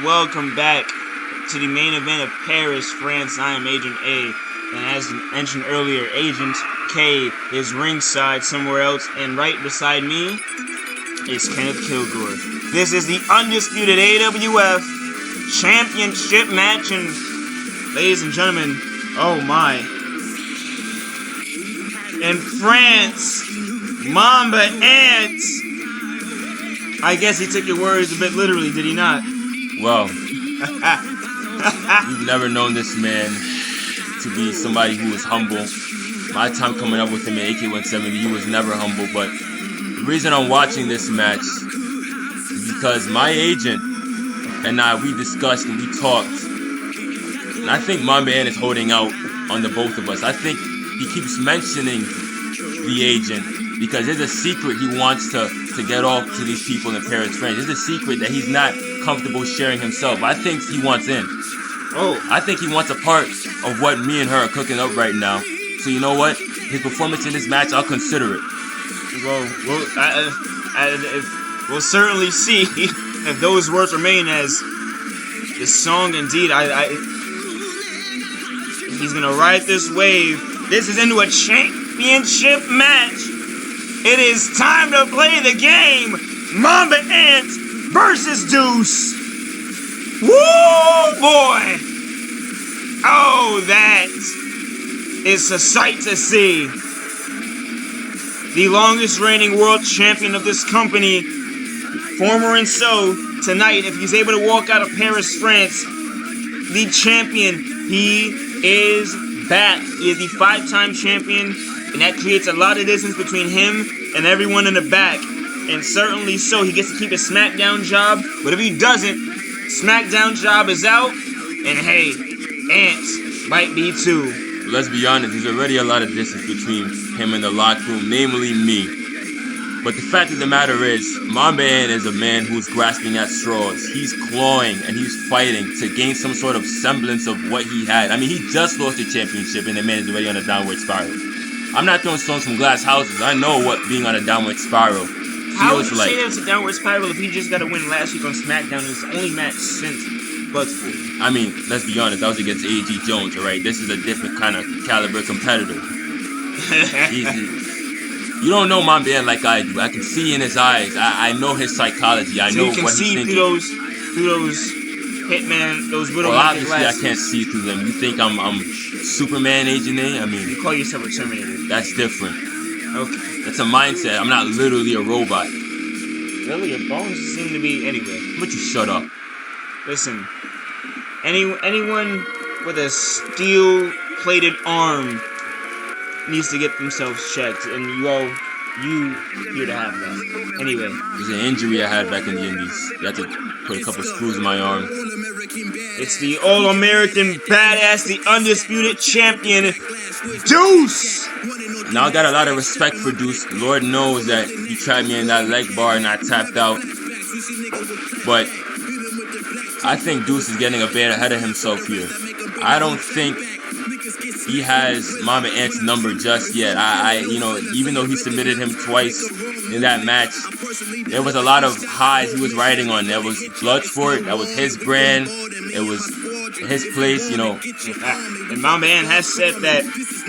welcome back to the main event of Paris, France. I am Agent A, and as mentioned earlier, Agent K is ringside somewhere else, and right beside me is Kenneth Kilgore. This is the undisputed AWF championship match, and ladies and gentlemen, oh my, in France, Mamba Ants. I guess he took your words a bit literally, did he not? Well, you've never known this man to be somebody who was humble. My time coming up with him in AK-170, he was never humble. But the reason I'm watching this match is because my agent and I, we discussed and we talked. And I think Mamba is holding out on the both of us. I think he keeps mentioning the agent because there's a secret he wants to get off to these people in Paris, France. There's a secret that he's not comfortable sharing himself. I think he wants in. Oh. I think he wants a part of what me and her are cooking up right now. So you know what? His performance in this match, I'll consider it. We'll certainly see if those words remain, as this song indeed, he's gonna ride this wave. This is into a championship match. It is time to play the game. Mamba Ants versus Deuce. Woo, boy. Oh, that is a sight to see. The longest reigning world champion of this company, former and so, tonight, if he's able to walk out of Paris, France, the champion, he is back. He is the 5-time champion, and that creates a lot of distance between him and everyone in the back. And certainly so, he gets to keep his SmackDown job, but if he doesn't, SmackDown job is out, and hey, Ants might be too. Let's be honest, there's already a lot of distance between him and the locker room, namely me. But the fact of the matter is, Mamba is a man who's grasping at straws. He's clawing and he's fighting to gain some sort of semblance of what he had. I mean, he just lost the championship and the man is already on a downward spiral. I'm not throwing stones from glass houses. I know what being on a downward spiral How would feels you like. say that it's a downward spiral if he just got a win last week on SmackDown? His only match since Bloodsport. I mean, let's be honest, that was against A.G. Jones, alright? This is a different kind of caliber competitor. You don't know Mamba like I do. I can see in his eyes. I know his psychology. I know what he's thinking. You can see through those Hitman, those Widowmaker obviously glasses. I can't see through them. You think I'm Superman, Agent A? I mean, You call yourself a Terminator. that's different. Okay. That's a mindset. I'm not literally a robot. Really, your bones seem to be anyway. But you shut up. Listen, anyone with a steel-plated arm needs to get themselves checked, and you here to have that. Anyway, There's an injury I had back in the Indies. You had to put a couple screws in my arm. it's the All-American Badass, the undisputed champion, Deuce! Now I got a lot of respect for Deuce. Lord knows that he tried me in that leg bar and I tapped out. But I think Deuce is getting a bit ahead of himself here. I don't think he has Mamba Ant's number just yet. Even though he submitted him twice in that match, there was a lot of highs he was riding on. There was Bloodsport, that was his brand, it was his place, And Mamba Ant has said that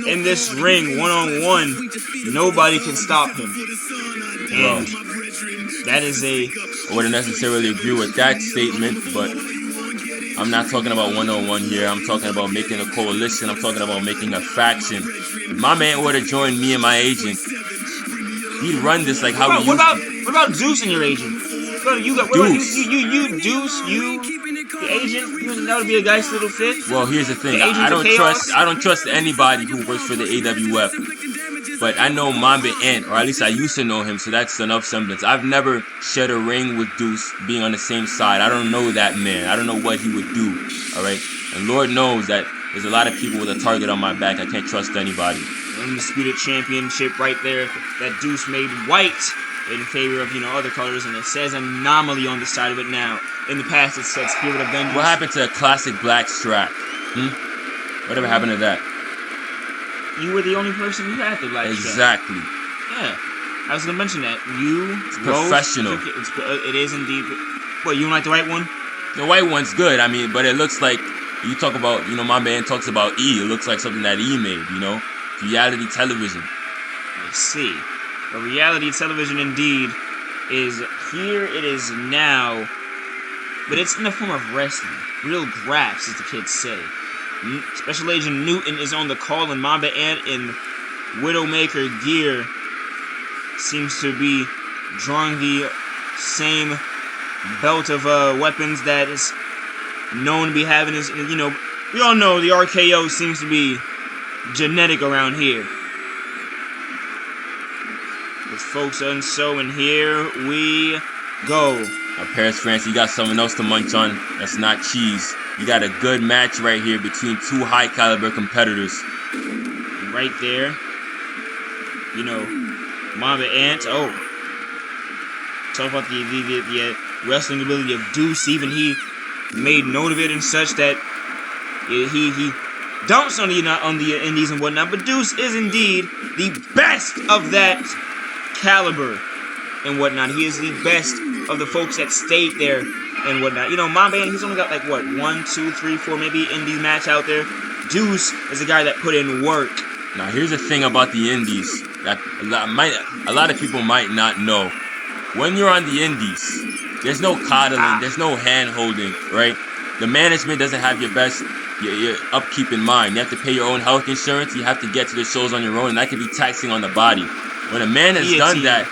in this ring, one-on-one, nobody can stop him. And that is I wouldn't necessarily agree with that statement, but I'm not talking about one-on-one here. I'm talking about making a coalition. I'm talking about making a faction. If my man were to join me and my agent, he'd run this like how we used to. What about Deuce and your agent? What about Deuce. Deuce, the agent? That would be a nice little fit. Well, here's the thing. The agent I of chaos? don't trust anybody who works for the AWF. But I know Mamba Ant, or at least I used to know him, so that's enough semblance. I've never shared a ring with Deuce being on the same side. I don't know that man. I don't know what he would do, alright? And Lord knows that there's a lot of people with a target on my back. I can't trust anybody. Undisputed championship right there that Deuce made white in favor of, other colors, and it says Anomaly on the side of it now. In the past, it said Spirit of Vengeance. What happened to the classic black strap? Whatever happened to that? You were the only person who had the black strap. Exactly. Yeah. I was gonna mention that. It's professional. It is indeed. What, you don't like the white one? The white one's good. I mean, but it looks like you talk about, my man talks about E. It looks like something that E made, reality television. I see. But reality television indeed is here. It is now. But it's in the form of wrestling. Real graphs, as the kids say. Special Agent Newton is on the call, and Mamba Ant in Widowmaker gear seems to be drawing the same belt of weapons that is known to be having his, we all know the RKO seems to be genetic around here. With folks and so, and here we go. Now, Paris, France, you got something else to munch on that's not cheese. You got a good match right here between two high caliber competitors. Right there. Mamba Ant. Oh. Talk about the wrestling ability of Deuce. Even he made note of it and such that he dumps on the indies and whatnot. But Deuce is indeed the best of that caliber and whatnot. He is the best of the folks that stayed there and whatnot. Mamba Ant, he's only got like what, 1, 2, 3, 4 maybe indie match out there. Deuce is the guy that put in work. Now here's the thing about the indies that a lot of people might not know. When you're on the indies, there's no coddling, there's no hand holding, right? The management doesn't have your best your upkeep in mind. You have to pay your own health insurance. You have to get to the shows on your own, and that can be taxing on the body. When a man has done that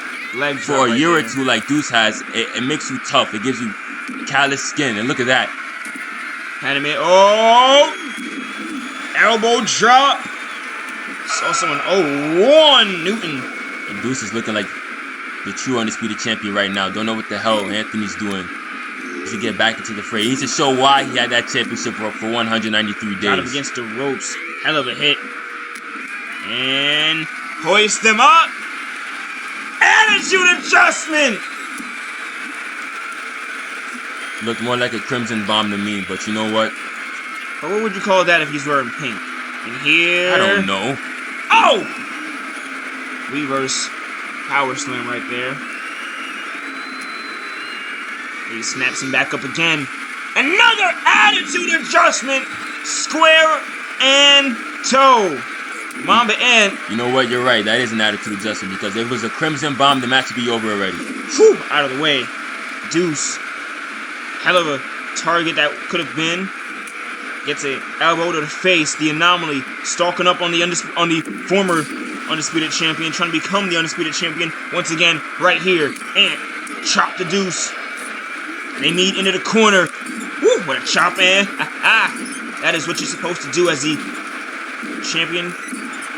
for a year or two like Deuce has, it makes you tough. It gives you callous skin. And look at that. Anime. Oh! Elbow drop. Saw someone. Oh, one Newton. And Deuce is looking like the true undisputed champion right now. Don't know what the hell Anthony's doing. He should get back into the fray. He should show why he had that championship for 193 days. Got him against the ropes. Hell of a hit. And hoist them up. Attitude adjustment. Looked more like a Crimson Bomb to me, but you know what? Or what would you call that if he's wearing pink? And here... I don't know. Oh! Reverse power slam right there. He snaps him back up again. Another attitude adjustment. Square and toe. Mamba Ant. You know what? You're right. That is an attitude adjustment because if it was a Crimson Bomb, the match would be over already. Whew, out of the way. Deuce. Hell of a target that could have been. Gets an elbow to the face. The anomaly stalking up on the former undisputed champion, trying to become the undisputed champion once again right here. And chop the Deuce. They meet into the corner. Woo, what a chop, man. That is what you're supposed to do as the champion.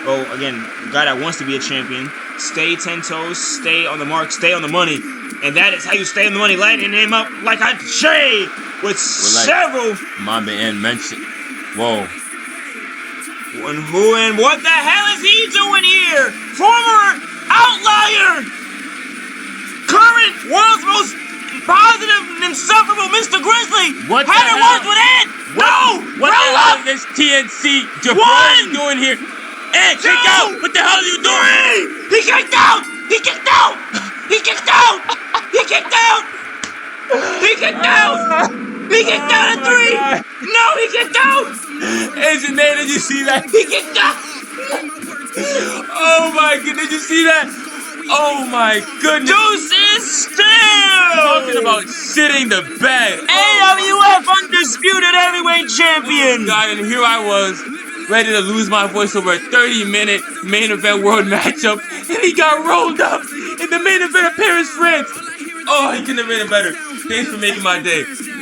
Oh, again, guy that wants to be a champion. Stay 10 toes, stay on the mark, stay on the money. And that is how you stay on the money, lighting him up like a J with several. Mamba Ant mentioned. Whoa. And what the hell is he doing here? Former outlier. Current world's most positive and insufferable Mr. Grizzly. What had it worked with Ant? No! What the hell is this TNC Jabron doing here? Ant, kick out! What the hell are you doing? He kicked out! He kicked out! He kicked out! He kicked out! He kicked out! He kicked out at 3! No, he kicked out! Agent Nate, did you see that? He kicked out! Oh my goodness, did you see that? Oh my goodness. Deuce is still talking about shitting the bed. AWF undisputed heavyweight champion. God, and here I was, ready to lose my voice over a 30-minute main event world matchup, and he got rolled up in the main event of Paris, France. Oh, he couldn't have made it better. Thanks for making my day.